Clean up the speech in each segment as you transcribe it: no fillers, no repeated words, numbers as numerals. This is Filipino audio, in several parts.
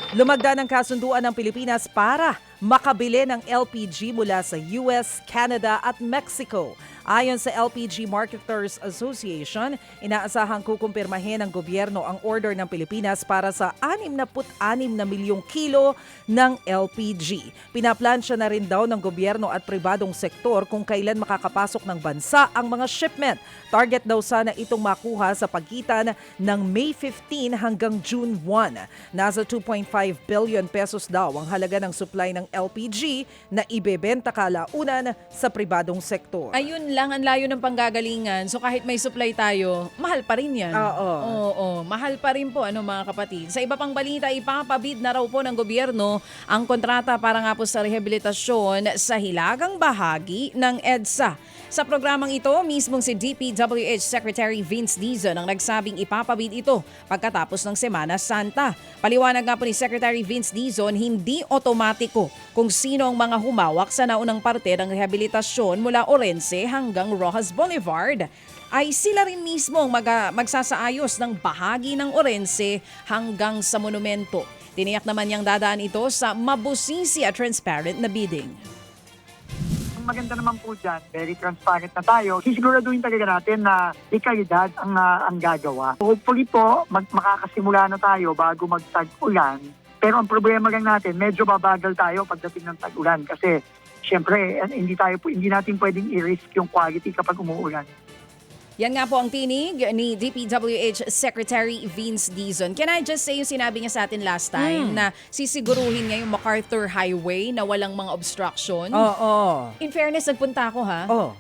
Lumagda ng kasunduan ng Pilipinas para makabili ng LPG mula sa US, Canada at Mexico. Ayon sa LPG Marketers Association, inaasahang kukumpirmahin ng gobyerno ang order ng Pilipinas para sa 66 na milyong kilo ng LPG. Pinaplansya na rin daw ng gobyerno at pribadong sektor kung kailan makakapasok ng bansa ang mga shipment. Target daw sana itong makuha sa pagitan ng May 15 hanggang June 1. Nasa 2.5 billion pesos daw ang halaga ng supply ng LPG na ibebenta kalaunan sa pribadong sektor. Ayun lang ang layo ng panggagalingan. So kahit may supply tayo, mahal pa rin yan. Oo, mahal pa rin po mga kapatid. Sa iba pang balita, ipapabid na raw po ng gobyerno ang kontrata para nga po sa rehabilitasyon sa hilagang bahagi ng EDSA. Sa programang ito, mismong si DPWH Secretary Vince Dizon ang nagsabing ipapabid ito pagkatapos ng Semana Santa. Paliwanag nga po ni Secretary Vince Dizon, hindi otomatiko kung sino ang mga humawak sa naunang parte ng rehabilitasyon mula Orense hanggang Rojas Boulevard. Ay sila rin mismo ang magsasaayos ng bahagi ng Orense hanggang sa monumento. Tiniyak naman niyang dadaan ito sa mabusisi at transparent na bidding. Maganda naman po dyan, very transparent na tayo. Sisiguraduhin talaga natin na kalidad ang gagawa. Hopefully po, makakasimula na tayo bago magtag-ulan. Pero ang problema lang natin, medyo babagal tayo pagdating ng tag-ulan kasi syempre hindi natin pwedeng i-risk yung quality kapag umuulan. Yan nga po ang tinig ni DPWH Secretary Vince Dizon. Can I just say yung sinabi niya sa atin last time na sisiguruhin niya yung MacArthur Highway na walang mga obstruction? Oo. In fairness, nagpunta ako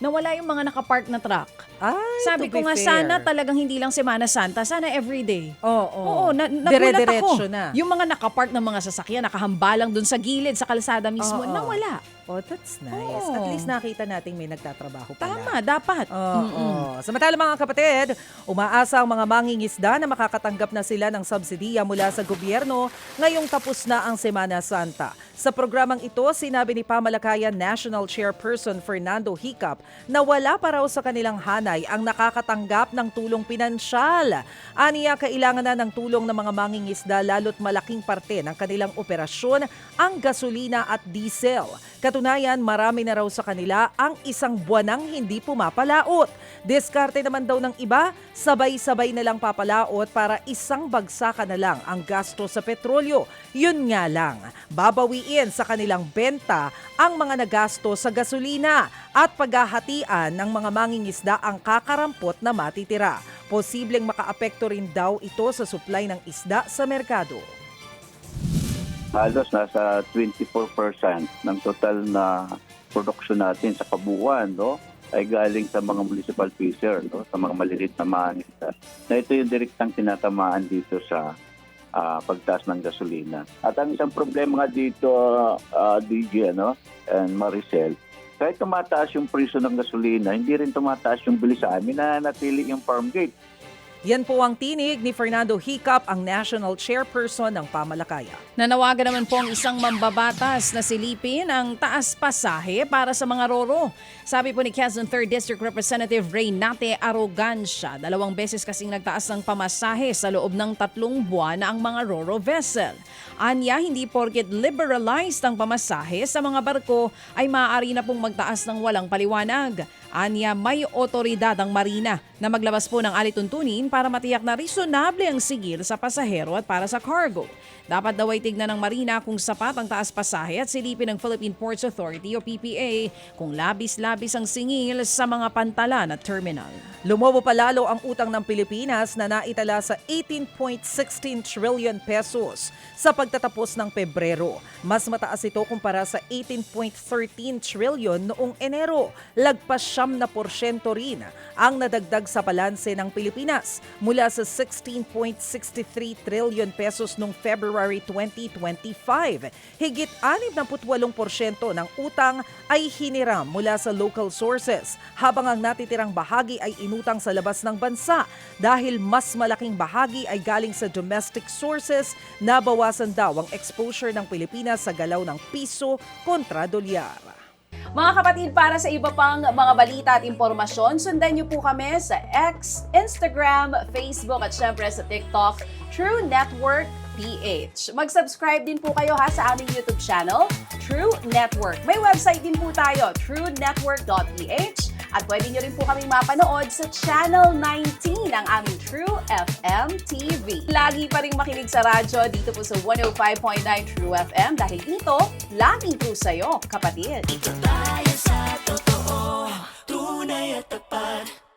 na wala yung mga nakapark na truck. Ay, Sabi ko nga, sana talagang hindi lang Semana Santa, sana everyday. Oo. Nagulat Dire-diretso ako. na. Yung mga nakapark ng mga sasakyan, nakahambalang dun sa gilid, sa kalsada mismo, nawala. Oh, that's nice. Oo. At least nakita nating may nagtatrabaho pala. Tama, dapat. Oo. Samantala mga kapatid, umaasa ang mga mangingisda na makakatanggap na sila ng subsidiya mula sa gobyerno ngayong tapos na ang Semana Santa. Sa programang ito, sinabi ni Pamalakayan National Chairperson Fernando Hicap na wala pa raw sa kanilang hanay ang nakakatanggap ng tulong pinansyal. Aniya, kailangan na ng tulong ng mga mangingisda lalo't malaking parte ng kanilang operasyon ang gasolina at diesel. Katunayan, marami na raw sa kanila ang isang buwanang hindi pumapalaot. Diskarte naman daw ng iba, sabay-sabay na lang papalaot para isang bagsakan na lang ang gasto sa petrolyo. Yun nga lang, babawiin sa kanilang benta ang mga nagasto sa gasolina at paghahatian ng mga mangingisda ang kakarampot na matitira. Posibleng makaapekto rin daw ito sa supply ng isda sa merkado. Halos nasa 24% ng total na production natin sa kabuuan, ay galing sa mga municipal fisher, sa mga maliliit na mangingisda. Na ito yung direktang tinatamaan dito sa pagtaas ng gasolina. At ang isang problema nga dito, DJ and Maricel, kahit tumataas yung presyo ng gasolina, hindi rin tumataas yung bilis sa amin na natili yung farm gate. Yan po ang tinig ni Fernando Hicap, ang National Chairperson ng Pamalakaya. Nanawagan naman po ang isang mambabatas na silipin ang taas pasahe para sa mga roro. Sabi po ni Quezon 3rd District Representative Reynate Arrogancia, 2 beses kasing nagtaas ng pamasahe sa loob ng 3 buwan na ang mga roro vessel. Anya, hindi porket liberalized ang pamasahe sa mga barko ay maaari na pong magtaas ng walang paliwanag. Anya, may otoridad ang marina na maglabas po ng alituntunin para matiyak na reasonable ang sigil sa pasahero at para sa cargo. Dapat daw ay tignan ng marina kung sapat ang taas pasahe at silipin ng Philippine Ports Authority o PPA kung labis-labis ang singil sa mga pantalan at terminal. Lumobo pa lalo ang utang ng Pilipinas na naitala sa 18.16 trillion pesos sa pagtatapos ng Pebrero. Mas mataas ito kumpara sa 18.13 trillion noong Enero. Lagpas 7% rin ang nadagdag sa balanse ng Pilipinas mula sa 16.63 trillion pesos noong February 2025. Higit 68% ng utang ay hiniram mula sa local sources, habang ang natitirang bahagi ay inutang sa labas ng bansa dahil mas malaking bahagi ay galing sa domestic sources. Nabawasan daw ang exposure ng Pilipinas sa galaw ng piso kontra dolyar. Mga kapatid, para sa iba pang mga balita at impormasyon, sundan niyo po kami sa X, Instagram, Facebook at syempre sa TikTok, True Network PH. Mag-subscribe din po kayo sa aming YouTube channel, True Network. May website din po tayo, truenetwork.ph, at pwede nyo rin po kaming mapanood sa Channel 19 ng aming True FM TV. Lagi pa rin makinig sa radyo dito po sa 105.9 True FM dahil dito, laging true sa'yo, kapatid. Dito tayo sa totoo, tunay at tapat.